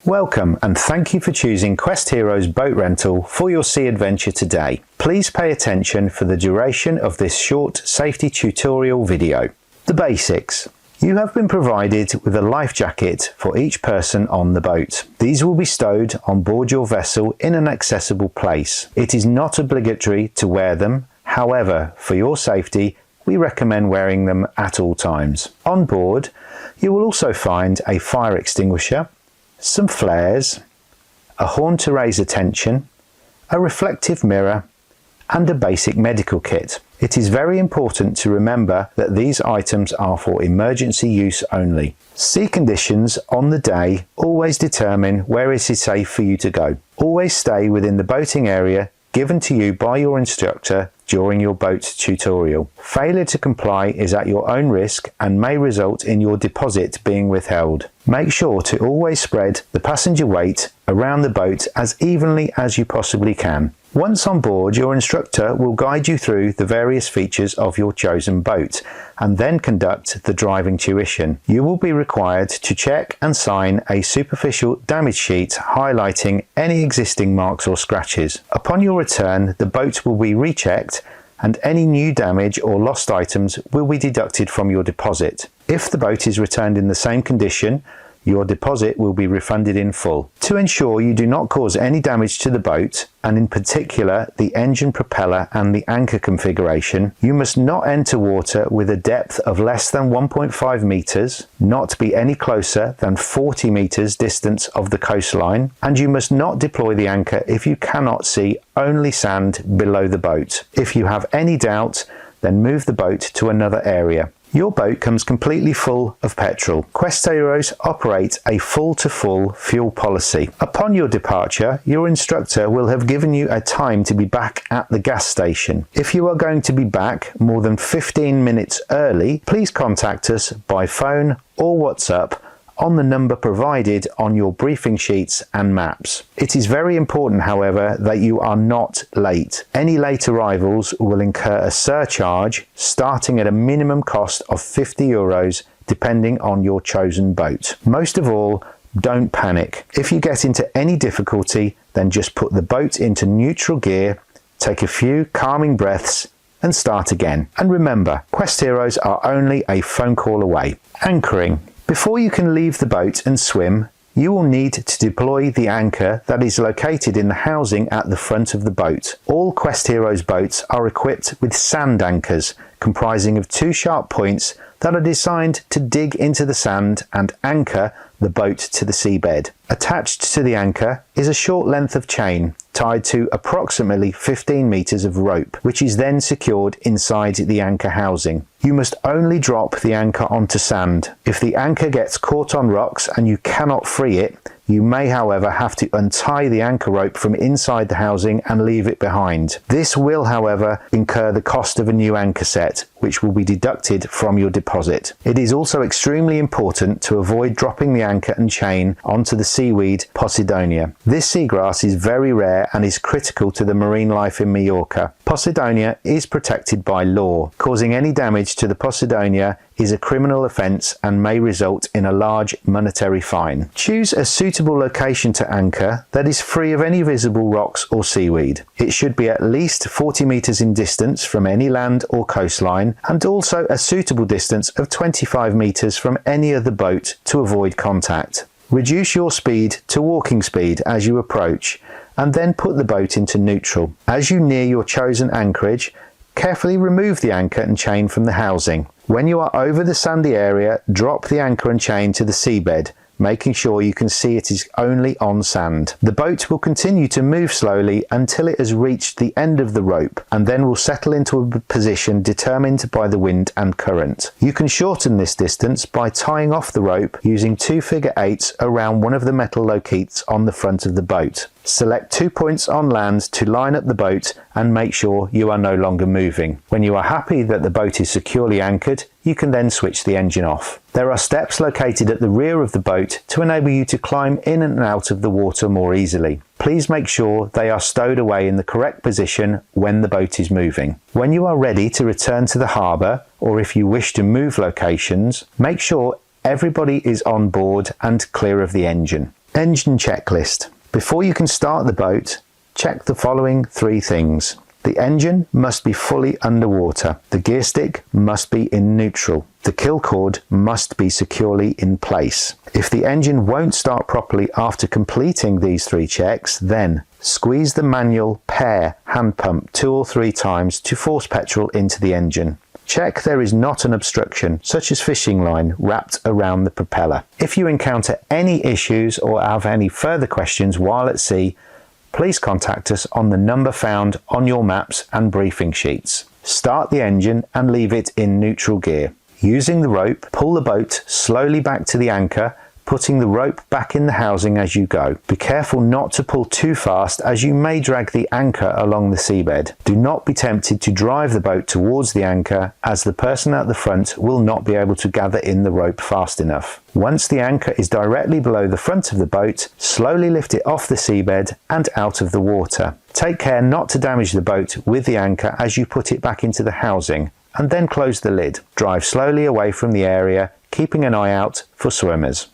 Welcome and thank you for choosing Quest Heroes Boat Rental for your sea adventure today. Please pay attention for the duration of this short safety tutorial video. The basics. You have been provided with a life jacket for each person on the boat. These will be stowed on board your vessel in an accessible place. It is not obligatory to wear them. However, for your safety, we recommend wearing them at all times. On board, you will also find a fire extinguisher, some flares, a horn to raise attention, a reflective mirror, and a basic medical kit. It is very important to remember that these items are for emergency use only. Sea conditions on the day always determine where it is safe for you to go. Always stay within the boating area given to you by your instructor during your boat tutorial. Failure to comply is at your own risk and may result in your deposit being withheld. Make sure to always spread the passenger weight around the boat as evenly as you possibly can. Once on board, your instructor will guide you through the various features of your chosen boat and then conduct the driving tuition. You will be required to check and sign a superficial damage sheet highlighting any existing marks or scratches. Upon your return, the boat will be rechecked and any new damage or lost items will be deducted from your deposit. If the boat is returned in the same condition, your deposit will be refunded in full. To ensure you do not cause any damage to the boat, and in particular the engine propeller and the anchor configuration, you must not enter water with a depth of less than 1.5 meters, not be any closer than 40 meters distance of the coastline, and you must not deploy the anchor if you cannot see only sand below the boat. If you have any doubt, then move the boat to another area. Your boat comes completely full of petrol. Quest Heroes operate a full-to-full fuel policy. Upon your departure, your instructor will have given you a time to be back at the gas station. If you are going to be back more than 15 minutes early, please contact us by phone or WhatsApp on the number provided on your briefing sheets and maps. It is very important, however, that you are not late. Any late arrivals will incur a surcharge starting at a minimum cost of €50 depending on your chosen boat. Most of all, don't panic. If you get into any difficulty, then just put the boat into neutral gear, take a few calming breaths and start again. And remember, Quest Heroes are only a phone call away. Anchoring. Before you can leave the boat and swim, you will need to deploy the anchor that is located in the housing at the front of the boat. All Quest Heroes boats are equipped with sand anchors comprising of two sharp points that are designed to dig into the sand and anchor the boat to the seabed. Attached to the anchor is a short length of chain tied to approximately 15 meters of rope, which is then secured inside the anchor housing. You must only drop the anchor onto sand. If the anchor gets caught on rocks and you cannot free it, you may, however, have to untie the anchor rope from inside the housing and leave it behind. This will, however, incur the cost of a new anchor set, which will be deducted from your deposit. It is also extremely important to avoid dropping the anchor and chain onto the seaweed Posidonia. This seagrass is very rare and is critical to the marine life in Mallorca. Posidonia is protected by law. Causing any damage to the Posidonia is a criminal offence and may result in a large monetary fine. Choose a suitable location to anchor that is free of any visible rocks or seaweed. It should be at least 40 meters in distance from any land or coastline, and also a suitable distance of 25 meters from any other boat to avoid contact. Reduce your speed to walking speed as you approach, and then put the boat into neutral. As you near your chosen anchorage, carefully remove the anchor and chain from the housing. When you are over the sandy area, drop the anchor and chain to the seabed, making sure you can see it is only on sand. The boat will continue to move slowly until it has reached the end of the rope and then will settle into a position determined by the wind and current. You can shorten this distance by tying off the rope using 2 figure 8s around one of the metal locates on the front of the boat. Select 2 points on land to line up the boat and make sure you are no longer moving. When you are happy that the boat is securely anchored, you can then switch the engine off. There are steps located at the rear of the boat to enable you to climb in and out of the water more easily. Please make sure they are stowed away in the correct position when the boat is moving. When you are ready to return to the harbour, or if you wish to move locations, make sure everybody is on board and clear of the engine. Engine checklist. Before you can start the boat, check the following 3 things. The engine must be fully underwater. The gear stick must be in neutral. The kill cord must be securely in place. If the engine won't start properly after completing these 3 checks, then squeeze the manual pair hand pump 2 or 3 times to force petrol into the engine. Check there is not an obstruction, such as fishing line, wrapped around the propeller. If you encounter any issues or have any further questions while at sea, please contact us on the number found on your maps and briefing sheets. Start the engine and leave it in neutral gear. Using the rope, pull the boat slowly back to the anchor, putting the rope back in the housing as you go. Be careful not to pull too fast, as you may drag the anchor along the seabed. Do not be tempted to drive the boat towards the anchor, as the person at the front will not be able to gather in the rope fast enough. Once the anchor is directly below the front of the boat, slowly lift it off the seabed and out of the water. Take care not to damage the boat with the anchor as you put it back into the housing, and then close the lid. Drive slowly away from the area, keeping an eye out for swimmers.